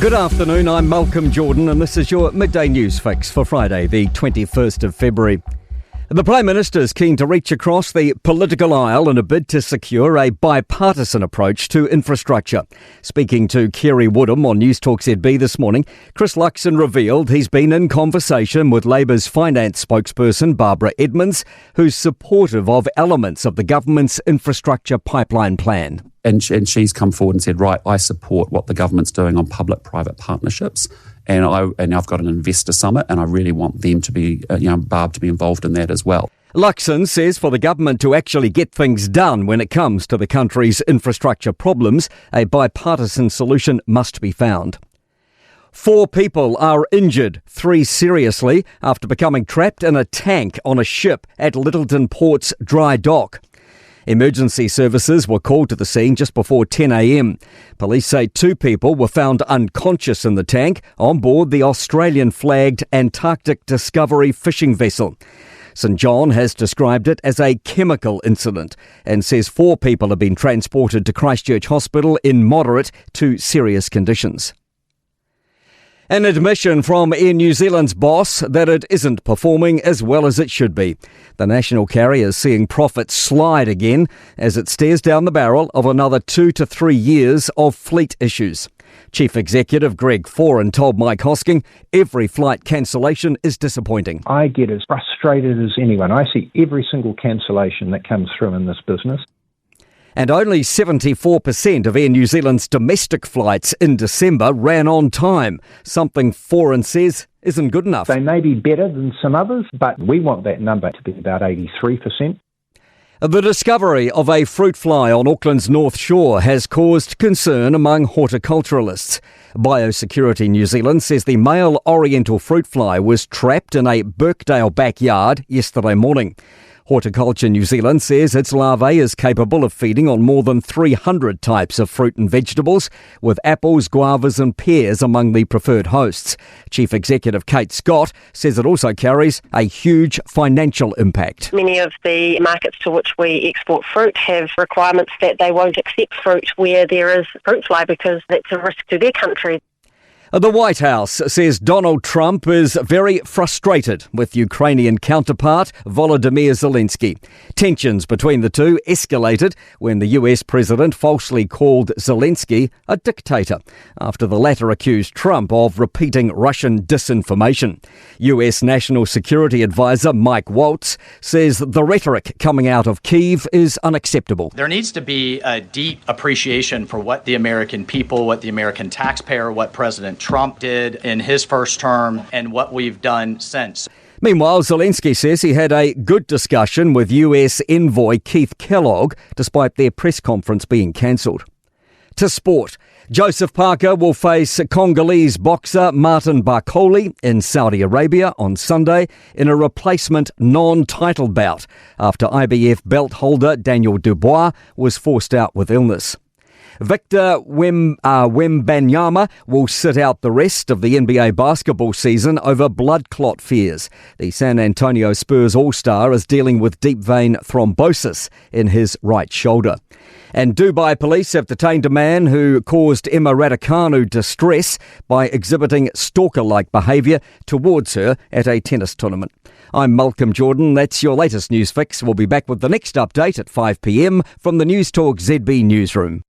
Good afternoon, I'm Malcolm Jordan and this is your Midday News Fix for Friday, the 21st of February. The Prime Minister is keen to reach across the political aisle in a bid to secure a bipartisan approach to infrastructure. Speaking to Kerry Woodham on Newstalk ZB this morning, Chris Luxon revealed he's been in conversation with Labour's finance spokesperson Barbara Edmonds, who's supportive of elements of the government's infrastructure pipeline plan. And she's come forward and said, right, I support what the government's doing on public-private partnerships. And I've got an investor summit and I really want them to be, Barb to be involved in that as well. Luxon says for the government to actually get things done when it comes to the country's infrastructure problems, a bipartisan solution must be found. 4 people are injured, 3 seriously, after becoming trapped in a tank on a ship at Littleton Port's dry dock. Emergency services were called to the scene just before 10 a.m. Police say 2 people were found unconscious in the tank on board the Australian-flagged Antarctic Discovery fishing vessel. St John has described it as a chemical incident and says 4 people have been transported to Christchurch Hospital in moderate to serious conditions. An admission from Air New Zealand's boss that it isn't performing as well as it should be. The national carrier is seeing profits slide again as it stares down the barrel of another 2 to 3 years of fleet issues. Chief Executive Greg Foran told Mike Hosking every flight cancellation is disappointing. I get as frustrated as anyone. I see every single cancellation that comes through in this business. And only 74% of Air New Zealand's domestic flights in December ran on time, something Foran says isn't good enough. They may be better than some others, but we want that number to be about 83%. The discovery of a fruit fly on Auckland's North Shore has caused concern among horticulturalists. Biosecurity New Zealand says the male oriental fruit fly was trapped in a Birkdale backyard yesterday morning. Horticulture New Zealand says its larvae is capable of feeding on more than 300 types of fruit and vegetables, with apples, guavas and pears among the preferred hosts. Chief Executive Kate Scott says it also carries a huge financial impact. Many of the markets to which we export fruit have requirements that they won't accept fruit where there is fruit fly because that's a risk to their country. The White House says Donald Trump is very frustrated with Ukrainian counterpart Volodymyr Zelensky. Tensions between the two escalated when the US president falsely called Zelensky a dictator after the latter accused Trump of repeating Russian disinformation. US National Security Advisor Mike Waltz says the rhetoric coming out of Kyiv is unacceptable. There needs to be a deep appreciation for what the American people, what the American taxpayer, what President Trump did in his first term and what we've done since. Meanwhile, Zelensky says he had a good discussion with US envoy Keith Kellogg, despite their press conference being cancelled. To sport, Joseph Parker will face Congolese boxer Martin Barkoli in Saudi Arabia on Sunday in a replacement non-title bout after IBF belt holder Daniel Dubois was forced out with illness. Victor Wembanyama will sit out the rest of the NBA basketball season over blood clot fears. The San Antonio Spurs All-Star is dealing with deep vein thrombosis in his right shoulder. And Dubai police have detained a man who caused Emma Raducanu distress by exhibiting stalker-like behaviour towards her at a tennis tournament. I'm Malcolm Jordan. That's your latest news fix. We'll be back with the next update at 5 p.m. from the Newstalk ZB newsroom.